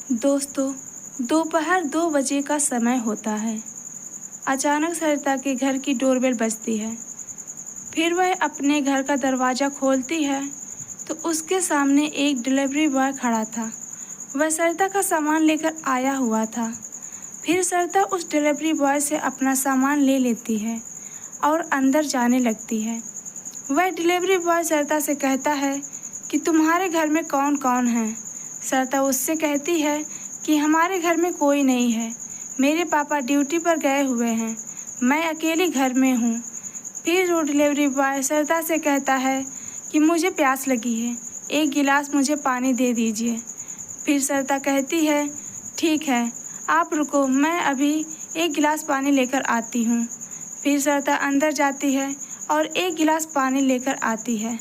दोस्तों, दोपहर 2 बजे का समय होता है। अचानक सरिता के घर की डोरबेल बजती है। फिर वह अपने घर का दरवाज़ा खोलती है तो उसके सामने एक डिलीवरी बॉय खड़ा था। वह सरिता का सामान लेकर आया हुआ था। फिर सरिता उस डिलीवरी बॉय से अपना सामान ले लेती है और अंदर जाने लगती है। वह डिलीवरी बॉय सरिता से कहता है कि तुम्हारे घर में कौन कौन है। सरिता उससे कहती है कि हमारे घर में कोई नहीं है, मेरे पापा ड्यूटी पर गए हुए हैं, मैं अकेली घर में हूँ। फिर वो डिलीवरी बॉय सरिता से कहता है कि मुझे प्यास लगी है, एक गिलास मुझे पानी दे दीजिए। फिर सरिता कहती है ठीक है, आप रुको, मैं अभी एक गिलास पानी लेकर आती हूँ। फिर सरिता अंदर जाती है और एक गिलास पानी लेकर आती है।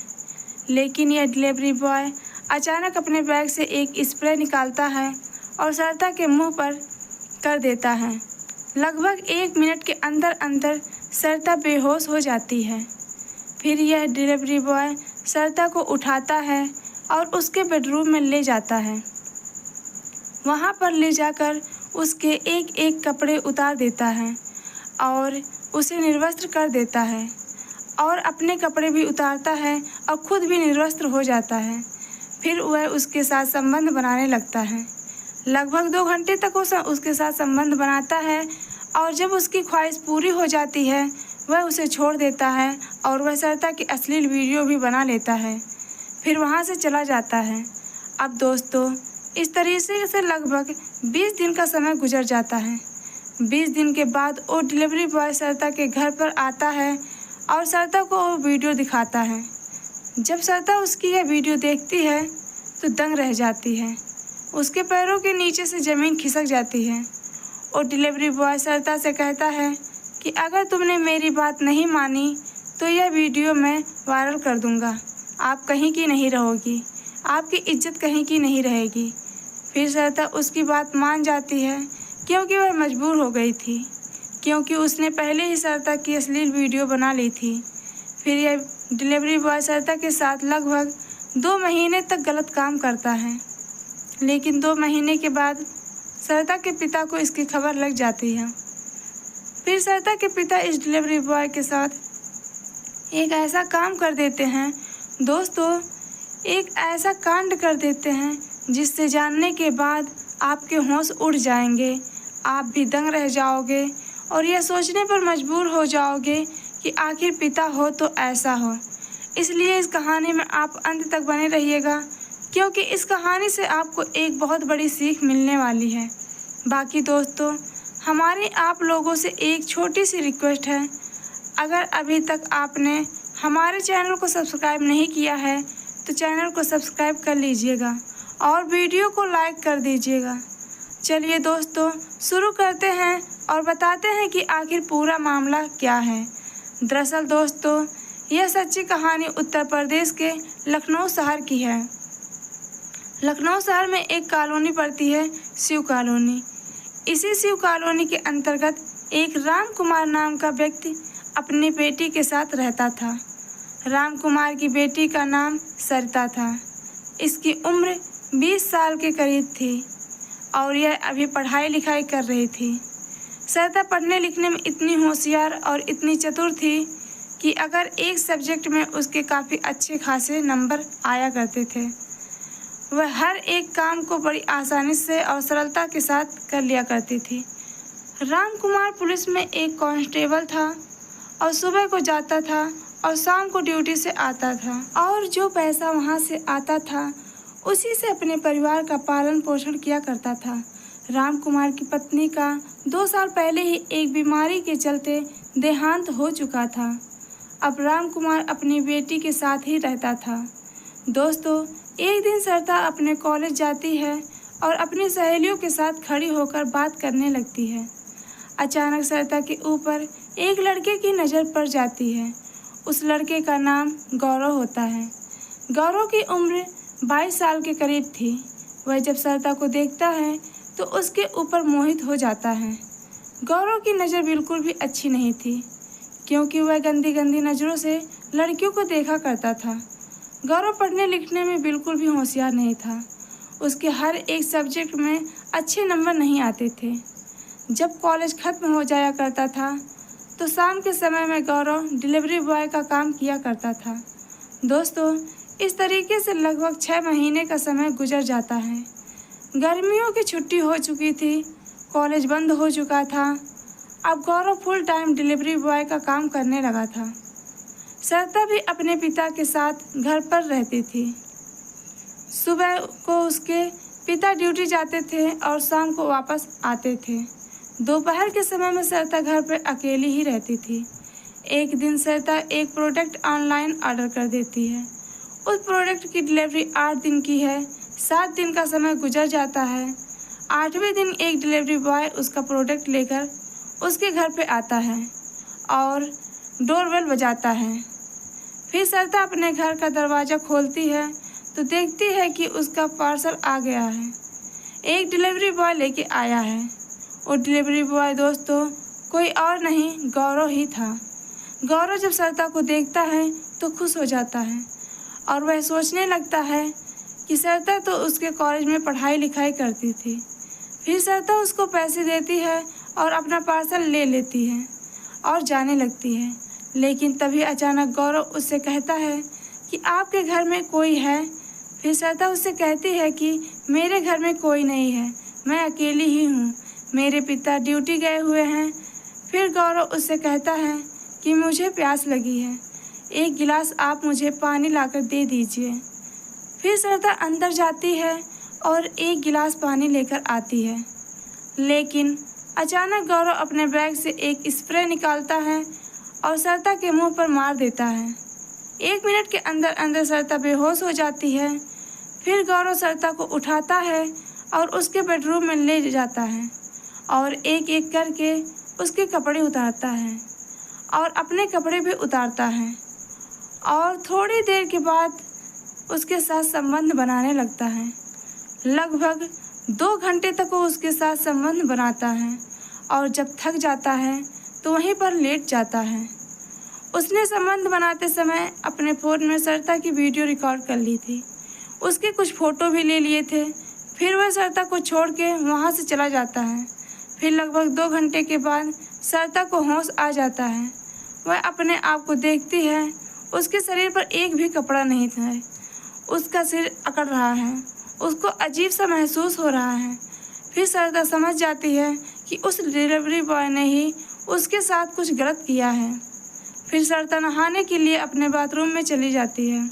लेकिन यह डिलीवरी बॉय अचानक अपने बैग से एक स्प्रे निकालता है और सरिता के मुंह पर कर देता है। लगभग 1 मिनट के अंदर अंदर सरिता बेहोश हो जाती है। फिर यह डिलीवरी बॉय सरिता को उठाता है और उसके बेडरूम में ले जाता है। वहाँ पर ले जाकर उसके एक एक कपड़े उतार देता है और उसे निर्वस्त्र कर देता है और अपने कपड़े भी उतारता है और खुद भी निर्वस्त्र हो जाता है। फिर वह उसके साथ संबंध बनाने लगता है। लगभग 2 घंटे तक वो उसके साथ संबंध बनाता है और जब उसकी ख्वाहिश पूरी हो जाती है वह उसे छोड़ देता है और वह सरिता की अश्लील वीडियो भी बना लेता है। फिर वहाँ से चला जाता है। अब दोस्तों, इस तरीके से लगभग 20 दिन का समय गुजर जाता है। 20 दिन के बाद वो डिलीवरी बॉय सरिता के घर पर आता है और सरिता को वो वीडियो दिखाता है। जब सरिता उसकी यह वीडियो देखती है तो दंग रह जाती है। उसके पैरों के नीचे से ज़मीन खिसक जाती है और डिलीवरी बॉय सरिता से कहता है कि अगर तुमने मेरी बात नहीं मानी तो यह वीडियो मैं वायरल कर दूंगा। आप कहीं की नहीं रहोगी, आपकी इज्जत कहीं की नहीं रहेगी। फिर सरिता उसकी बात मान जाती है क्योंकि वह मजबूर हो गई थी, क्योंकि उसने पहले ही सरिता की अश्लील वीडियो बना ली थी। फिर यह डिलीवरी बॉय सरिता के साथ लगभग 2 महीने तक गलत काम करता है। लेकिन 2 महीने के बाद सरिता के पिता को इसकी खबर लग जाती है। फिर सरिता के पिता इस डिलीवरी बॉय के साथ एक ऐसा काम कर देते हैं दोस्तों, एक ऐसा कांड कर देते हैं जिससे जानने के बाद आपके होश उड़ जाएंगे, आप भी दंग रह जाओगे और यह सोचने पर मजबूर हो जाओगे कि आखिर पिता हो तो ऐसा हो। इसलिए इस कहानी में आप अंत तक बने रहिएगा क्योंकि इस कहानी से आपको एक बहुत बड़ी सीख मिलने वाली है। बाकी दोस्तों, हमारी आप लोगों से एक छोटी सी रिक्वेस्ट है, अगर अभी तक आपने हमारे चैनल को सब्सक्राइब नहीं किया है तो चैनल को सब्सक्राइब कर लीजिएगा और वीडियो को लाइक कर दीजिएगा। चलिए दोस्तों, शुरू करते हैं और बताते हैं कि आखिर पूरा मामला क्या है। दरअसल दोस्तों, यह सच्ची कहानी उत्तर प्रदेश के लखनऊ शहर की है। लखनऊ शहर में एक कॉलोनी पड़ती है, शिव कॉलोनी। इसी शिव कॉलोनी के अंतर्गत एक राम कुमार नाम का व्यक्ति अपनी बेटी के साथ रहता था। राम कुमार की बेटी का नाम सरिता था। इसकी उम्र 20 साल के करीब थी और यह अभी पढ़ाई लिखाई कर रही थी। सरिता पढ़ने लिखने में इतनी होशियार और इतनी चतुर थी कि अगर एक सब्जेक्ट में उसके काफ़ी अच्छे खासे नंबर आया करते थे। वह हर एक काम को बड़ी आसानी से और सरलता के साथ कर लिया करती थी। राम कुमार पुलिस में एक कांस्टेबल था और सुबह को जाता था और शाम को ड्यूटी से आता था और जो पैसा वहाँ से आता था उसी से अपने परिवार का पालन पोषण किया करता था। राम कुमार की पत्नी का 2 साल पहले ही एक बीमारी के चलते देहांत हो चुका था। अब राम कुमार अपनी बेटी के साथ ही रहता था। दोस्तों, एक दिन सरिता अपने कॉलेज जाती है और अपनी सहेलियों के साथ खड़ी होकर बात करने लगती है। अचानक सरिता के ऊपर एक लड़के की नज़र पड़ जाती है। उस लड़के का नाम गौरव होता है। गौरव की उम्र 22 साल के करीब थी। वह जब सरिता को देखता है तो उसके ऊपर मोहित हो जाता है। गौरव की नज़र बिल्कुल भी अच्छी नहीं थी क्योंकि वह गंदी गंदी नज़रों से लड़कियों को देखा करता था। गौरव पढ़ने लिखने में बिल्कुल भी होशियार नहीं था। उसके हर एक सब्जेक्ट में अच्छे नंबर नहीं आते थे। जब कॉलेज ख़त्म हो जाया करता था तो शाम के समय में गौरव डिलीवरी बॉय का काम किया करता था। दोस्तों, इस तरीके से लगभग 6 महीने का समय गुजर जाता है। गर्मियों की छुट्टी हो चुकी थी, कॉलेज बंद हो चुका था। अब गौरव फुल टाइम डिलीवरी बॉय का काम करने लगा था। सरिता भी अपने पिता के साथ घर पर रहती थी। सुबह को उसके पिता ड्यूटी जाते थे और शाम को वापस आते थे। दोपहर के समय में सरिता घर पर अकेली ही रहती थी। एक दिन सरिता एक प्रोडक्ट ऑनलाइन ऑर्डर कर देती है। उस प्रोडक्ट की डिलीवरी 8 दिन की है। 7 दिन का समय गुजर जाता है। 8वें दिन एक डिलीवरी बॉय उसका प्रोडक्ट लेकर उसके घर पे आता है और डोरबेल बजाता है। फिर सरिता अपने घर का दरवाज़ा खोलती है तो देखती है कि उसका पार्सल आ गया है। एक डिलीवरी बॉय लेके आया है। वो डिलीवरी बॉय दोस्तों कोई और नहीं, गौरव ही था। गौरव जब सरिता को देखता है तो खुश हो जाता है और वह सोचने लगता है कि सरिता तो उसके कॉलेज में पढ़ाई लिखाई करती थी। फिर सरिता उसको पैसे देती है और अपना पार्सल ले लेती है और जाने लगती है। लेकिन तभी अचानक गौरव उससे कहता है कि आपके घर में कोई है। फिर सरिता उससे कहती है कि मेरे घर में कोई नहीं है, मैं अकेली ही हूँ, मेरे पिता ड्यूटी गए हुए हैं। फिर गौरव उससे कहता है कि मुझे प्यास लगी है, एक गिलास आप मुझे पानी लाकर दे दीजिए। फिर सरिता अंदर जाती है और एक गिलास पानी लेकर आती है। लेकिन अचानक गौरव अपने बैग से एक स्प्रे निकालता है और सरिता के मुंह पर मार देता है। 1 मिनट के अंदर अंदर सरिता बेहोश हो जाती है। फिर गौरव सरिता को उठाता है और उसके बेडरूम में ले जाता है और एक एक करके उसके कपड़े उतारता है और अपने कपड़े भी उतारता है और थोड़ी देर के बाद उसके साथ संबंध बनाने लगता है। लगभग 2 घंटे तक वो उसके साथ संबंध बनाता है और जब थक जाता है तो वहीं पर लेट जाता है। उसने संबंध बनाते समय अपने फ़ोन में सरिता की वीडियो रिकॉर्ड कर ली थी। उसके कुछ फ़ोटो भी ले लिए थे। फिर वह सरिता को छोड़ के वहाँ से चला जाता है। फिर लगभग 2 घंटे के बाद सरिता को होश आ जाता है। वह अपने आप को देखती है, उसके शरीर पर एक भी कपड़ा नहीं था। उसका सिर अकड़ रहा है, उसको अजीब सा महसूस हो रहा है। फिर सरिता समझ जाती है कि उस डिलीवरी बॉय ने ही उसके साथ कुछ गलत किया है। फिर सरिता नहाने के लिए अपने बाथरूम में चली जाती है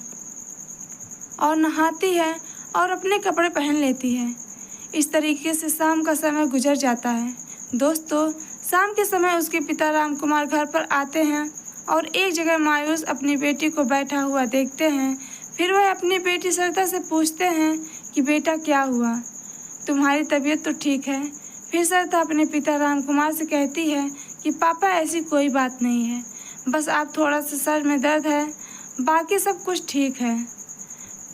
और नहाती है और अपने कपड़े पहन लेती है। इस तरीके से शाम का समय गुजर जाता है। दोस्तों, शाम के समय उसके पिता राम कुमार घर पर आते हैं और एक जगह मायूस अपनी बेटी को बैठा हुआ देखते हैं। फिर वह अपनी बेटी सरिता से पूछते हैं कि बेटा क्या हुआ, तुम्हारी तबीयत तो ठीक है। फिर सरिता अपने पिता राम कुमार से कहती है कि पापा ऐसी कोई बात नहीं है, बस आप थोड़ा सा सर में दर्द है, बाकी सब कुछ ठीक है।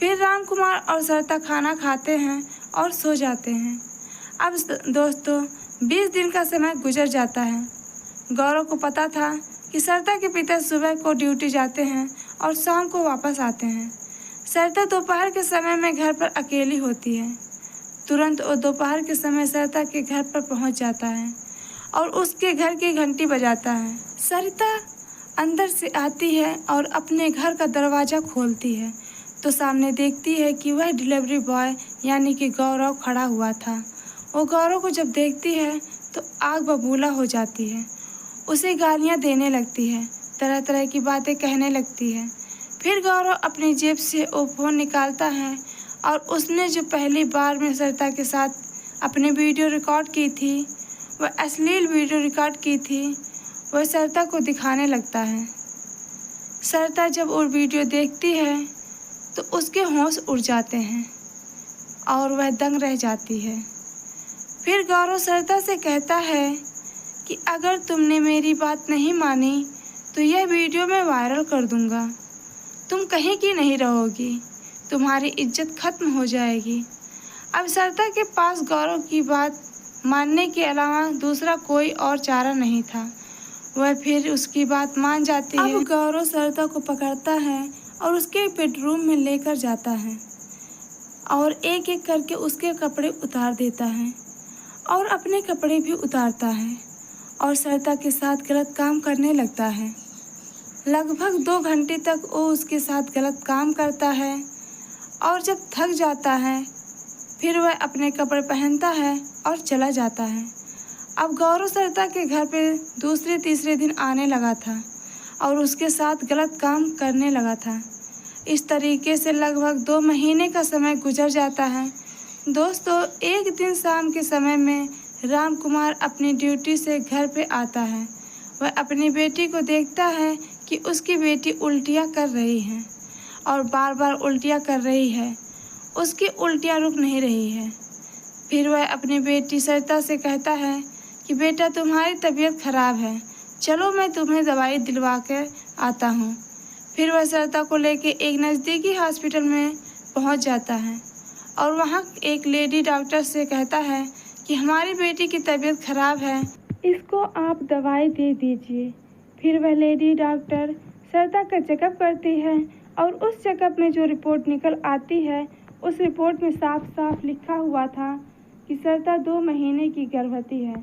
फिर राम कुमार और सरिता खाना खाते हैं और सो जाते हैं। अब दोस्तों 20 दिन का समय गुजर जाता है। गौरव को पता था कि सरिता के पिता सुबह को ड्यूटी जाते हैं और शाम को वापस आते हैं। सरिता दोपहर के समय में घर पर अकेली होती है। तुरंत वो दोपहर के समय सरिता के घर पर पहुंच जाता है और उसके घर की घंटी बजाता है। सरिता अंदर से आती है और अपने घर का दरवाज़ा खोलती है तो सामने देखती है कि वह डिलीवरी बॉय यानी कि गौरव खड़ा हुआ था। वो गौरव को जब देखती है तो आग बबूला हो जाती है, उसे गालियां देने लगती है, तरह तरह की बातें कहने लगती है। फिर गौरव अपनी जेब से वो फ़ोन निकालता है और उसने जो पहली बार में सरिता के साथ अपनी वीडियो रिकॉर्ड की थी, वह अश्लील वीडियो रिकॉर्ड की थी, वह सरिता को दिखाने लगता है। सरिता जब वो वीडियो देखती है तो उसके होश उड़ जाते हैं और वह दंग रह जाती है। फिर गौरव सरिता से कहता है कि अगर तुमने मेरी बात नहीं मानी तो यह वीडियो मैं वायरल कर दूंगा, तुम कहीं की नहीं रहोगी, तुम्हारी इज्जत खत्म हो जाएगी। अब सरिता के पास गौरव की बात मानने के अलावा दूसरा कोई और चारा नहीं था। वह फिर उसकी बात मान जाती है। अब गौरव सरिता को पकड़ता है और उसके बेडरूम में लेकर जाता है और एक एक करके उसके कपड़े उतार देता है और अपने कपड़े भी उतारता है और सरिता के साथ गलत काम करने लगता है। लगभग 2 घंटे तक वो उसके साथ गलत काम करता है और जब थक जाता है फिर वह अपने कपड़े पहनता है और चला जाता है। अब गौरव सरिता के घर पे दूसरे तीसरे दिन आने लगा था और उसके साथ गलत काम करने लगा था। इस तरीके से लगभग 2 महीने का समय गुजर जाता है। दोस्तों, एक दिन शाम के समय में राम कुमार अपनी ड्यूटी से घर पे आता है। वह अपनी बेटी को देखता है कि उसकी बेटी उल्टियाँ कर रही है और बार बार उल्टियाँ कर रही है। उसकी उल्टियाँ रुक नहीं रही है। फिर वह अपनी बेटी सरिता से कहता है कि बेटा, तुम्हारी तबीयत खराब है, चलो मैं तुम्हें दवाई दिलवा कर आता हूँ। फिर वह सरिता को लेके एक नज़दीकी हॉस्पिटल में पहुँच जाता है और वहाँ एक लेडी डॉक्टर से कहता है कि हमारी बेटी की तबीयत खराब है, इसको आप दवाई दे दीजिए। फिर वह लेडी डॉक्टर सरिता का चेकअप करती है और उस चेकअप में जो रिपोर्ट निकल आती है उस रिपोर्ट में साफ साफ लिखा हुआ था कि सरिता 2 महीने की गर्भवती है।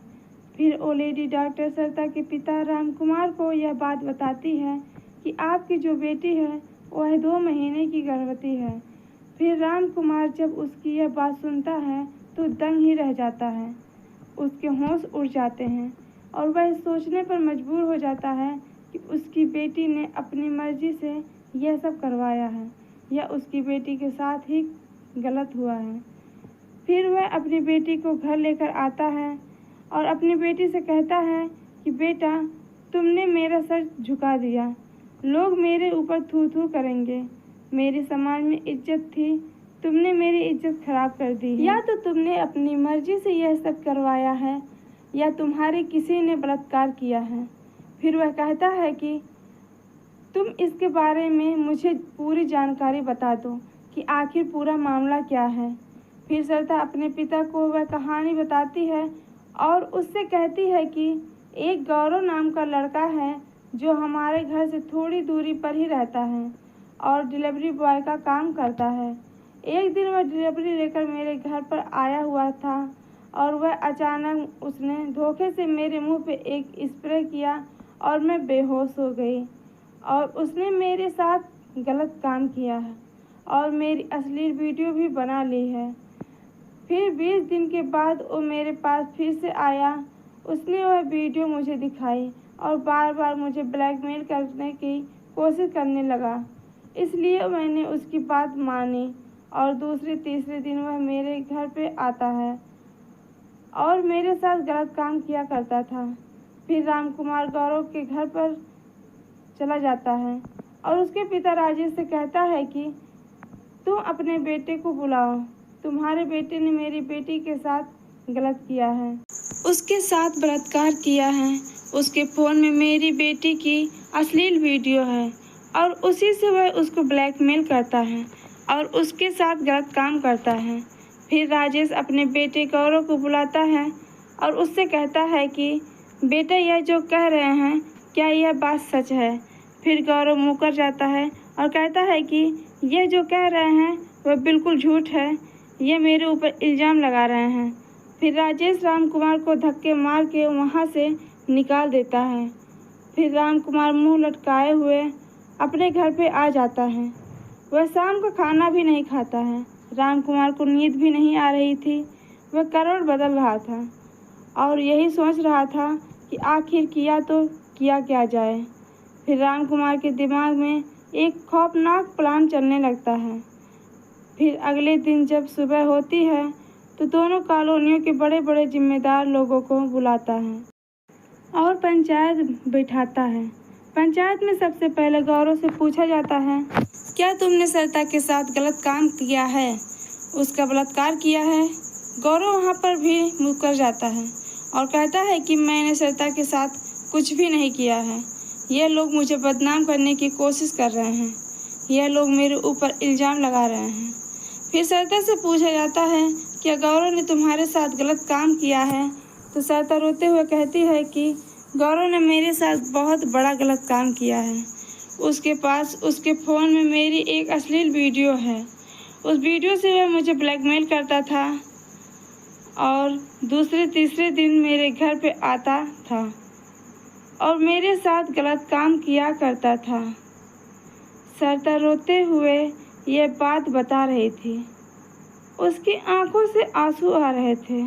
फिर वो लेडी डॉक्टर सरिता के पिता राम कुमार को यह बात बताती है कि आपकी जो बेटी है वह 2 महीने की गर्भवती है। फिर राम कुमार जब उसकी यह बात सुनता है तो दंग ही रह जाता है। उसके होश उड़ जाते हैं और वह सोचने पर मजबूर हो जाता है कि उसकी बेटी ने अपनी मर्जी से यह सब करवाया है या उसकी बेटी के साथ ही गलत हुआ है। फिर वह अपनी बेटी को घर लेकर आता है और अपनी बेटी से कहता है कि बेटा, तुमने मेरा सर झुका दिया, लोग मेरे ऊपर थू थू करेंगे, मेरी समाज में इज्जत थी, तुमने मेरी इज्जत खराब कर दी। या तो तुमने अपनी मर्जी से यह सब करवाया है या तुम्हारे किसी ने बलात्कार किया है। फिर वह कहता है कि तुम इसके बारे में मुझे पूरी जानकारी बता दो कि आखिर पूरा मामला क्या है। फिर सरिता अपने पिता को वह कहानी बताती है और उससे कहती है कि एक गौरव नाम का लड़का है जो हमारे घर से थोड़ी दूरी पर ही रहता है और डिलीवरी बॉय का काम करता है। एक दिन वह डिलीवरी लेकर मेरे घर पर आया हुआ था और वह अचानक उसने धोखे से मेरे मुंह पे एक स्प्रे किया और मैं बेहोश हो गई और उसने मेरे साथ गलत काम किया है और मेरी अश्लील वीडियो भी बना ली है। फिर 20 दिन के बाद वो मेरे पास फिर से आया। उसने वह वीडियो मुझे दिखाई और बार बार मुझे ब्लैकमेल करने की कोशिश करने लगा। इसलिए मैंने उसकी बात मानी और दूसरे तीसरे दिन वह मेरे घर पे आता है और मेरे साथ गलत काम किया करता था। फिर राम कुमार गौरव के घर पर चला जाता है और उसके पिता राजेश से कहता है कि तुम अपने बेटे को बुलाओ, तुम्हारे बेटे ने मेरी बेटी के साथ गलत किया है, उसके साथ बलात्कार किया है, उसके फ़ोन में मेरी बेटी की अश्लील वीडियो है और उसी से वह उसको ब्लैकमेल करता है और उसके साथ गलत काम करता है। फिर राजेश अपने बेटे गौरव को बुलाता है और उससे कहता है कि बेटा, यह जो कह रहे हैं क्या यह बात सच है। फिर गौरव मुकर जाता है और कहता है कि यह जो कह रहे हैं वह बिल्कुल झूठ है, ये मेरे ऊपर इल्ज़ाम लगा रहे हैं। फिर राजेश राम कुमार को धक्के मार के वहाँ से निकाल देता है। फिर राम कुमार मुंह लटकाए हुए अपने घर पे आ जाता है। वह शाम का खाना भी नहीं खाता है। राम कुमार को नींद भी नहीं आ रही थी। वह करवट बदल रहा था और यही सोच रहा था कि आखिर किया तो किया क्या जाए। फिर राम कुमार के दिमाग में एक खौफनाक प्लान चलने लगता है। फिर अगले दिन जब सुबह होती है तो दोनों कॉलोनियों के बड़े बड़े जिम्मेदार लोगों को बुलाता है और पंचायत बैठाता है। पंचायत में सबसे पहले गौरव से पूछा जाता है, क्या तुमने सरिता के साथ गलत काम किया है, उसका बलात्कार किया है। गौरव वहाँ पर भी मुकर जाता है और कहता है कि मैंने सरिता के साथ कुछ भी नहीं किया है, यह लोग मुझे बदनाम करने की कोशिश कर रहे हैं, यह लोग मेरे ऊपर इल्ज़ाम लगा रहे हैं। फिर सरिता से पूछा जाता है, क्या गौरव ने तुम्हारे साथ गलत काम किया है। तो सरिता रोते हुए कहती है कि गौरव ने मेरे साथ बहुत बड़ा गलत काम किया है। उसके पास उसके फ़ोन में मेरी एक अश्लील वीडियो है। उस वीडियो से वह मुझे ब्लैकमेल करता था और दूसरे तीसरे दिन मेरे घर पे आता था और मेरे साथ गलत काम किया करता था। सरिता रोते हुए यह बात बता रही थी। उसकी आंखों से आंसू आ रहे थे।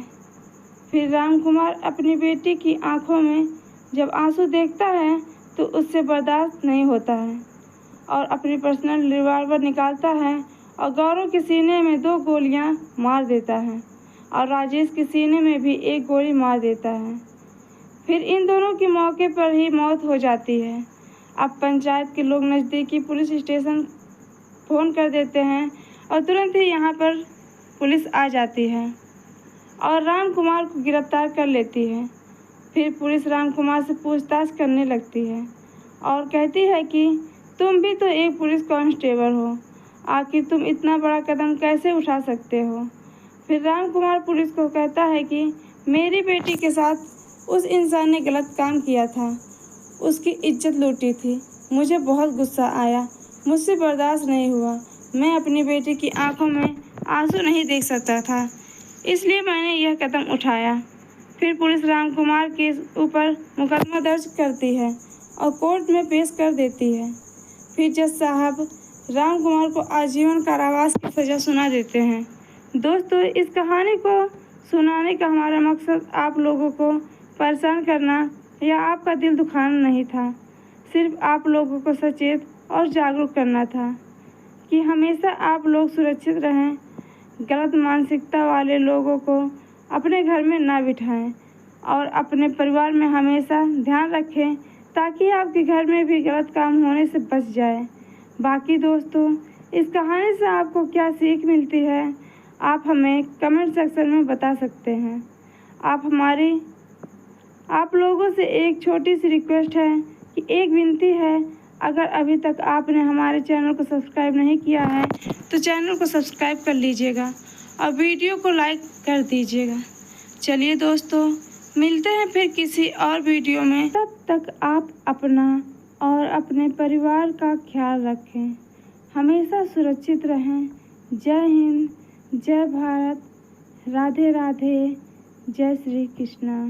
फिर रामकुमार अपनी बेटी की आंखों में जब आंसू देखता है तो उससे बर्दाश्त नहीं होता है और अपनी पर्सनल रिवॉल्वर निकालता है और गौरव के सीने में 2 गोलियां मार देता है और राजेश के सीने में भी 1 गोली मार देता है। फिर इन दोनों की मौके पर ही मौत हो जाती है। अब पंचायत के लोग नज़दीकी पुलिस स्टेशन फ़ोन कर देते हैं और तुरंत ही यहाँ पर पुलिस आ जाती है और रामकुमार को गिरफ्तार कर लेती है। फिर पुलिस रामकुमार से पूछताछ करने लगती है और कहती है कि तुम भी तो एक पुलिस कांस्टेबल हो, आखिर तुम इतना बड़ा कदम कैसे उठा सकते हो। फिर रामकुमार पुलिस को कहता है कि मेरी बेटी के साथ उस इंसान ने गलत काम किया था, उसकी इज्जत लूटी थी। मुझे बहुत गुस्सा आया, मुझसे बर्दाश्त नहीं हुआ। मैं अपनी बेटी की आंखों में आंसू नहीं देख सकता था, इसलिए मैंने यह कदम उठाया। फिर पुलिस रामकुमार के ऊपर मुकदमा दर्ज करती है और कोर्ट में पेश कर देती है। फिर जज साहब रामकुमार को आजीवन कारावास की सज़ा सुना देते हैं। दोस्तों, इस कहानी को सुनाने का हमारा मकसद आप लोगों को परेशान करना या आपका दिल दुखाना नहीं था, सिर्फ आप लोगों को सचेत और जागरूक करना था कि हमेशा आप लोग सुरक्षित रहें। गलत मानसिकता वाले लोगों को अपने घर में ना बिठाएं और अपने परिवार में हमेशा ध्यान रखें ताकि आपके घर में भी गलत काम होने से बच जाए। बाकी दोस्तों, इस कहानी से आपको क्या सीख मिलती है, आप हमें कमेंट सेक्शन में बता सकते हैं। आप लोगों से एक छोटी सी रिक्वेस्ट है कि एक विनती है, अगर अभी तक आपने हमारे चैनल को सब्सक्राइब नहीं किया है तो चैनल को सब्सक्राइब कर लीजिएगा और वीडियो को लाइक कर दीजिएगा। चलिए दोस्तों, मिलते हैं फिर किसी और वीडियो में। तब तक आप अपना और अपने परिवार का ख्याल रखें, हमेशा सुरक्षित रहें। जय हिंद, जय भारत, राधे राधे, जय श्री कृष्णा।